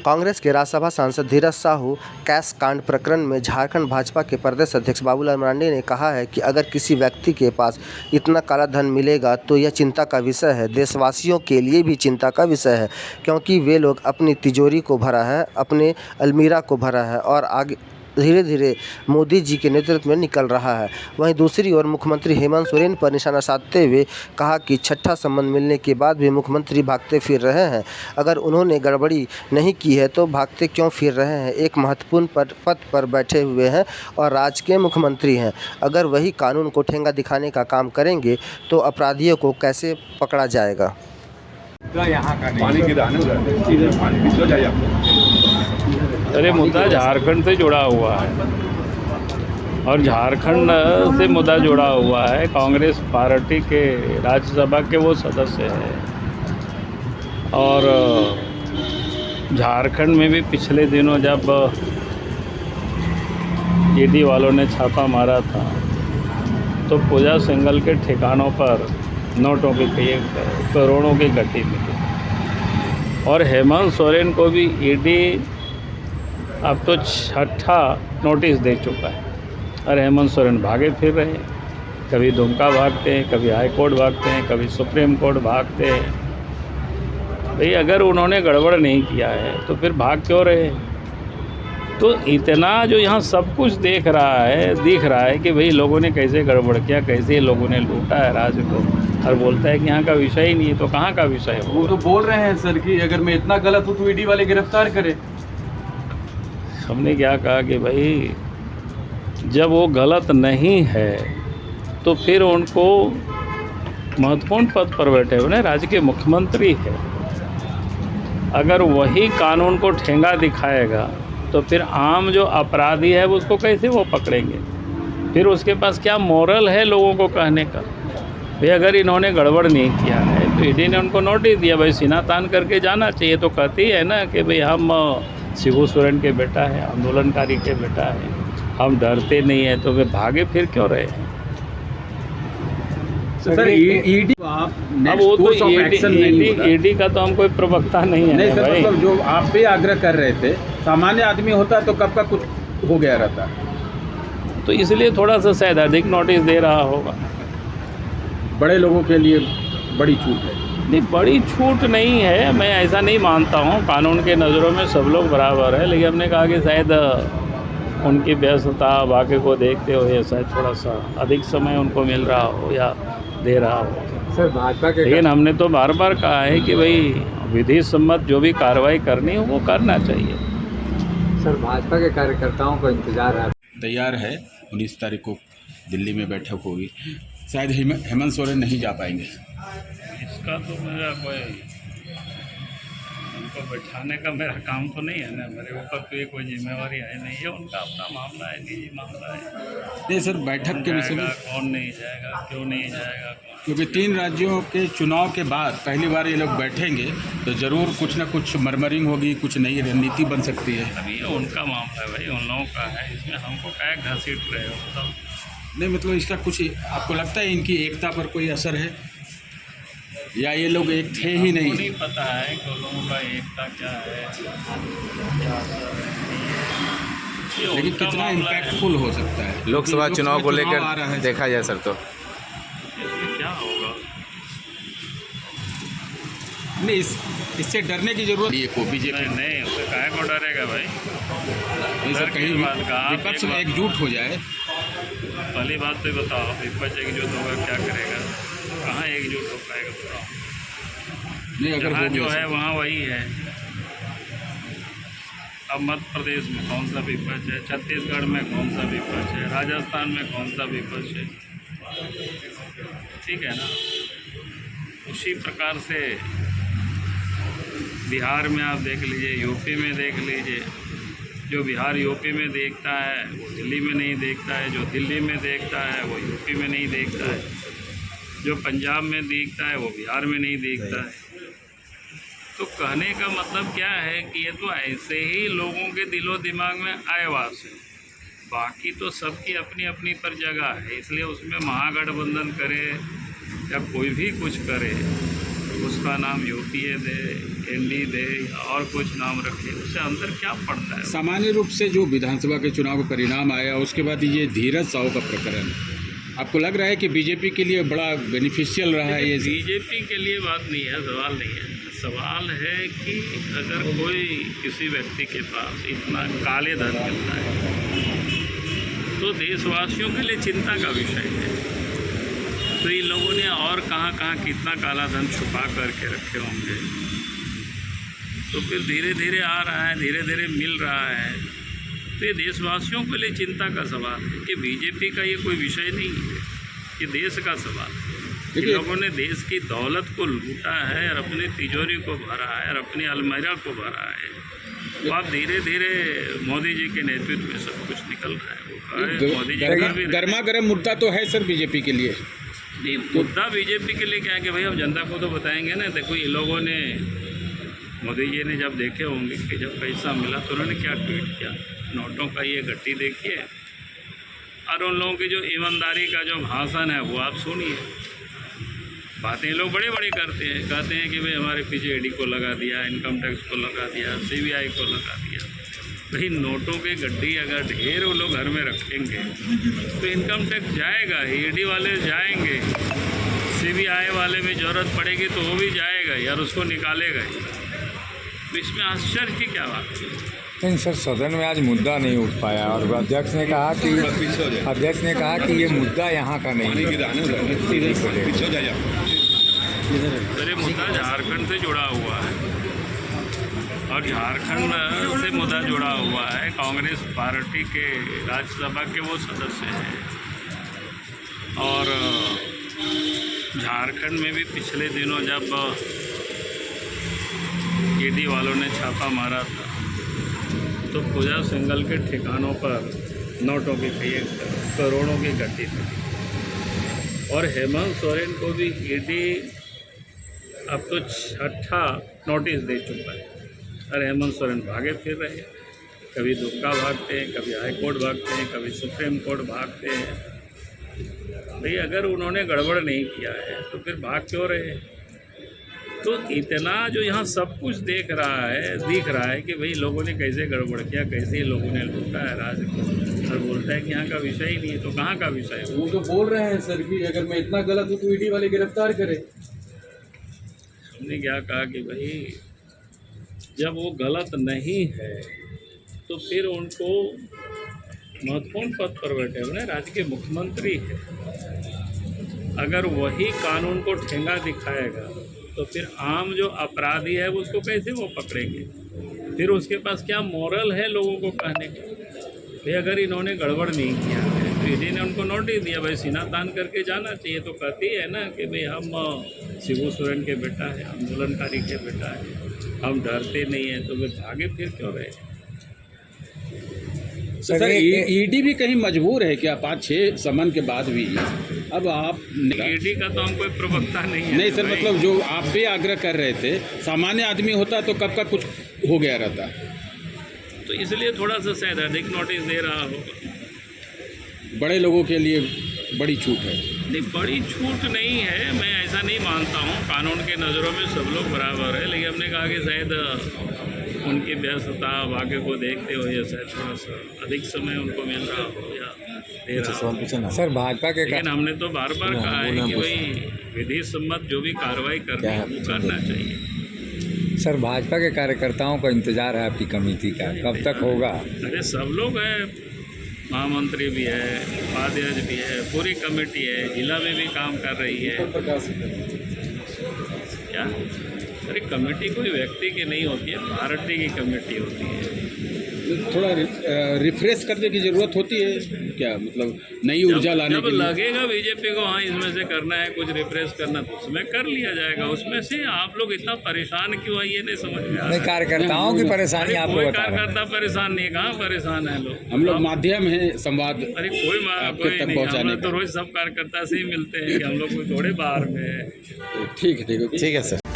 कांग्रेस के राज्यसभा सांसद धीरज साहू कैश कांड प्रकरण में झारखंड भाजपा के प्रदेश अध्यक्ष बाबूलाल मरांडी ने कहा है कि अगर किसी व्यक्ति के पास इतना काला धन मिलेगा तो यह चिंता का विषय है। देशवासियों के लिए भी चिंता का विषय है, क्योंकि वे लोग अपनी तिजोरी को भरा है, अपने अलमीरा को भरा है और आगे धीरे धीरे मोदी जी के नेतृत्व में निकल रहा है। वहीं दूसरी ओर मुख्यमंत्री हेमंत सोरेन पर निशाना साधते हुए कहा कि छठा संबंध मिलने के बाद भी मुख्यमंत्री भागते फिर रहे हैं। अगर उन्होंने गड़बड़ी नहीं की है तो भागते क्यों फिर रहे हैं? एक महत्वपूर्ण पद पर बैठे हुए हैं और राज्य के मुख्यमंत्री हैं। अगर वही कानून को ठेंगा दिखाने का काम करेंगे तो अपराधियों को कैसे पकड़ा जाएगा? अरे मुद्दा झारखंड से जुड़ा हुआ है और झारखंड से मुद्दा जुड़ा हुआ है। कांग्रेस पार्टी के राज्यसभा के वो सदस्य हैं और झारखंड में भी पिछले दिनों जब ईडी वालों ने छापा मारा था तो पूजा सिंघल के ठिकानों पर नोटों की करोड़ों की गड्डी मिली और हेमंत सोरेन को भी ईडी अब तो छठा नोटिस दे चुका है और हेमंत सोरेन भागे फिर रहे हैं। कभी दुमका भागते हैं, कभी हाई कोर्ट भागते हैं, कभी सुप्रीम कोर्ट भागते हैं। भाई अगर उन्होंने गड़बड़ नहीं किया है तो फिर भाग क्यों रहे हैं? तो इतना जो यहाँ सब कुछ दिख रहा है कि भाई लोगों ने कैसे गड़बड़ किया, कैसे लोगों ने लूटा है राज्य को, और बोलता है कि यहाँ का विषय ही नहीं है। तो कहाँ का विषय है? वो तो बोल रहे हैं सर कि अगर मैं इतना गलत हूँ तो ईडी वाले गिरफ्तार करे। हमने क्या कहा कि भाई जब वो गलत नहीं है तो फिर उनको महत्वपूर्ण पद पर बैठे हुए राज्य के मुख्यमंत्री है, अगर वही कानून को ठेंगा दिखाएगा तो फिर आम जो अपराधी है उसको कैसे वो पकड़ेंगे? फिर उसके पास क्या मोरल है लोगों को कहने का? भाई अगर इन्होंने गड़बड़ नहीं किया है तो ईडी ने उनको नोटिस दिया, भाई सीना तान करके जाना चाहिए। तो कहती है ना कि भाई हम शिबू सोरेन के बेटा है, आंदोलनकारी के बेटा है, हम डरते नहीं हैं, तो वे भागे फिर क्यों रहे हैं? सर ईडी अब वो तो ईडी का तो हम कोई प्रवक्ता नहीं है सर, भाई। मतलब जो आप भी आग्रह कर रहे थे, सामान्य आदमी होता तो कब का कुछ हो गया रहता, तो इसलिए थोड़ा सा शायद अधिक नोटिस दे रहा होगा। बड़े लोगों के लिए बड़ी छूट है। नहीं, बड़ी छूट नहीं है, मैं ऐसा नहीं मानता हूँ। कानून के नज़रों में सब लोग बराबर है, लेकिन हमने कहा कि शायद उनकी व्यस्तता वाक़े को देखते हुए शायद थोड़ा सा अधिक समय उनको मिल रहा हो या दे रहा हो। सर भाजपा के लेकिन हमने तो बार बार कहा है कि भाई विधि सम्मत जो भी कार्रवाई करनी हो वो करना चाहिए। सर भाजपा के कार्यकर्ताओं को इंतजार है, तैयार है। 19 तारीख को दिल्ली में बैठक होगी, शायद हेमंत सोरेन नहीं जा पाएंगे। इसका तो मेरा कोई उनको बैठाने का मेरा काम तो नहीं है ना, मेरे ऊपर तो ये कोई जिम्मेवारी है नहीं, ये उनका अपना मामला है, निजी मामला है। नहीं सर, बैठक के विषय में कौन नहीं जाएगा, क्यों नहीं जाएगा? क्योंकि 3 राज्यों के चुनाव के बाद पहली बार ये लोग बैठेंगे तो ज़रूर कुछ ना कुछ मरमरिंग होगी, कुछ नई रणनीति बन सकती है। अभी ये उनका मामला है भाई, उन लोगों का है, इसमें हमको क्या घसीट रहे हो बताओ? नहीं मतलब इसका कुछ आपको लगता है इनकी एकता पर कोई असर है या ये लोग एक थे ही नहीं पता है कि उन लोगों का एकता क्या है, क्या असर है, लेकिन कितना इम्पैक्टफुल हो सकता है लोकसभा चुनाव को लेकर देखा जाए सर? तो इसमें क्या होगा? नहीं, इससे डरने की जरूरत ये को बीजेपी नहीं, उससे काहे को डरेगा भाई? सर कहीं विपक्ष में एकजुट हो जाए। पहली बात तो बताओ, विपक्ष एकजुट होगा क्या करेगा? कहाँ एकजुट हो पाएगा बताओ? नहीं अगर जहाँ जो है वहाँ वही है। अब मध्य प्रदेश में कौन सा विपक्ष है, छत्तीसगढ़ में कौन सा विपक्ष है, राजस्थान में कौन सा विपक्ष है? ठीक है ना? उसी प्रकार से बिहार में आप देख लीजिए, यूपी में देख लीजिए। जो बिहार यूपी में देखता है वो दिल्ली में नहीं देखता है, जो दिल्ली में देखता है वो यूपी में नहीं देखता है, जो पंजाब में देखता है वो बिहार में नहीं देखता है। तो कहने का मतलब क्या है कि ये तो ऐसे ही लोगों के दिलो दिमाग में आए वास है, बाकी तो सबकी अपनी अपनी पर जगह है। इसलिए उसमें महागठबंधन करे या कोई भी कुछ करे, उसका दूसरा नाम यूपीए दे, एनडी दे और कुछ नाम रखे, उससे अंदर क्या पड़ता है? सामान्य रूप से जो विधानसभा के चुनाव का परिणाम आया उसके बाद ये धीरज साहू का प्रकरण, आपको लग रहा है कि बीजेपी के लिए बड़ा बेनिफिशियल रहा है ये? बीजेपी के लिए बात नहीं है, सवाल नहीं है। सवाल है कि अगर कोई किसी व्यक्ति के पास इतना काले धन मिलता है तो देशवासियों के लिए चिंता का विषय है। तो इन लोगों ने और कहाँ कहाँ कितना काला धन छुपा करके रखे होंगे, तो फिर धीरे धीरे आ रहा है, धीरे धीरे मिल रहा है। तो ये देशवासियों के लिए चिंता का सवाल है कि बीजेपी का ये कोई विषय नहीं है, ये देश का सवाल है। इन लोगों ने देश की दौलत को लूटा है और अपनी तिजोरी को भरा है और अपनी अलमीरा को भरा है। तो अब धीरे धीरे मोदी जी के नेतृत्व में सब कुछ निकल रहा है। मोदी जी का भी गर्मा गर्म मुद्दा तो है सर बीजेपी के लिए। नहीं, मुद्दा बीजेपी के लिए क्या है कि भाई हम जनता को तो बताएंगे ना। देखो ये लोगों ने, मोदी जी ने जब देखे होंगे कि जब पैसा मिला तो उन्होंने क्या ट्वीट किया, नोटों का ये गट्टी देखिए, और उन लोगों की जो ईमानदारी का जो भाषण है वो आप सुनिए। बातें लोग बड़े बड़े करते हैं, कहते हैं कि भाई हमारे पीछे ईडी को लगा दिया, इनकम टैक्स को लगा दिया, सीबीआई को लगा दिया। भाई नोटों के गड्डी अगर ढेर वो लोग घर में रखेंगे तो इनकम टैक्स जाएगा, ईडी वाले जाएंगे, सीबीआई वाले में ज़रूरत पड़ेगी तो वो भी जाएगा यार, उसको निकालेगा ही। तो इसमें आश्चर्य की क्या बात है? नहीं सर, सदन में आज मुद्दा नहीं उठ पाया और अध्यक्ष ने कहा कि ये मुद्दा यहाँ का नहीं है। अरे मुद्दा झारखंड से जुड़ा हुआ है और झारखंड से मुद्दा जुड़ा हुआ है। कांग्रेस पार्टी के राज्यसभा के वो सदस्य हैं और झारखंड में भी पिछले दिनों जब ईडी वालों ने छापा मारा था तो पूजा सिंघल के ठिकानों पर नोटों की करोड़ों की गड्डी थी और हेमंत सोरेन को भी ईडी अब तो 6ठा नोटिस दे चुका है। और हेमंत सोरेन भागे फिर रहे हैं, कभी दुमका भागते हैं, कभी हाई कोर्ट भागते हैं, कभी सुप्रीम कोर्ट भागते हैं। भाई अगर उन्होंने गड़बड़ नहीं किया है तो फिर भाग क्यों रहे हैं? तो इतना जो यहाँ सब कुछ दिख रहा है कि भाई लोगों ने कैसे गड़बड़ किया, कैसे लोगों ने लूटा है राज को, और बोलता है कि यहाँ का विषय ही नहीं है। तो कहाँ का विषय है? वो तो बोल रहे हैं सर कि अगर मैं इतना गलत हूँ तो ईडी वाले गिरफ्तार करे। हमने क्या कहा कि भाई जब वो गलत नहीं है तो फिर उनको महत्वपूर्ण पद पर बैठे हुए राज्य के मुख्यमंत्री है, अगर वही कानून को ठेंगा दिखाएगा तो फिर आम जो अपराधी है उसको कैसे वो पकड़ेंगे? फिर उसके पास क्या मोरल है लोगों को कहने का? भाई अगर इन्होंने गड़बड़ नहीं किया है तो ईडी ने उनको नोटिस दिया, भाई सीना तान करके जाना चाहिए। तो कहती है ना कि भाई हम शिबू सोरेन के बेटा है, आंदोलनकारी के बेटा है, हम डरते नहीं हैं, तो वे भागे फिर क्यों रहे? सर ईडी भी कहीं मजबूर है क्या 5-6 समन के बाद भी? अब आप ईडी का तो हम कोई प्रवक्ता नहीं है। नहीं सर, मतलब जो आप भी आग्रह कर रहे थे, सामान्य आदमी होता तो कब का कुछ हो गया रहता, तो इसलिए थोड़ा सा शायद अधिक नोटिस दे रहा होगा। बड़े लोगों के लिए बड़ी छूट है। नहीं, बड़ी छूट नहीं है, मैं ऐसा नहीं मानता हूँ। कानून के नज़रों में सब लोग बराबर है, लेकिन हमने कहा कि शायद उनकी व्यस्तता भाग्य को देखते हुए शायद थोड़ा सा अधिक समय उनको मिल रहा हो या दे रहा हो। सर भाजपा के लेकिन हमने तो बार बार कहा है कि भाई विधि सम्मत जो भी कार्रवाई करनी है वो करना चाहिए। सर भाजपा के कार्यकर्ताओं का इंतजार है आपकी कमेटी का, कब तक होगा? अरे सब लोग हैं, महामंत्री भी है, उपाध्यक्ष भी है, पूरी कमेटी है, जिला में भी काम कर रही है। क्या? अरे कमेटी कोई व्यक्ति की नहीं होती है, पार्टी की कमेटी होती है। थोड़ा रिफ्रेश करने की ज़रूरत होती है क्या, मतलब नई ऊर्जा लाने जब के लिए? लगेगा बीजेपी को हाँ इसमें से करना है, कुछ रिफ्रेश करना, तो उसमें कर लिया जाएगा। उसमें से आप लोग इतना परेशान क्यों है ये नहीं समझ में आ रहा नहीं, है। कार्यकर्ताओं की परेशानी आपको कोई बता रहा है। कार्यकर्ता परेशान नहीं है, कहाँ परेशान है लोग? हम लोग माध्यम हैं संवाद अरे कोई आपके तक नहीं, पहुंचाने हम लोग तो रोज सब कार्यकर्ता से ही मिलते हैं कि हम लोग कोई थोड़े बाहर में है। ठीक है ठीक है सर।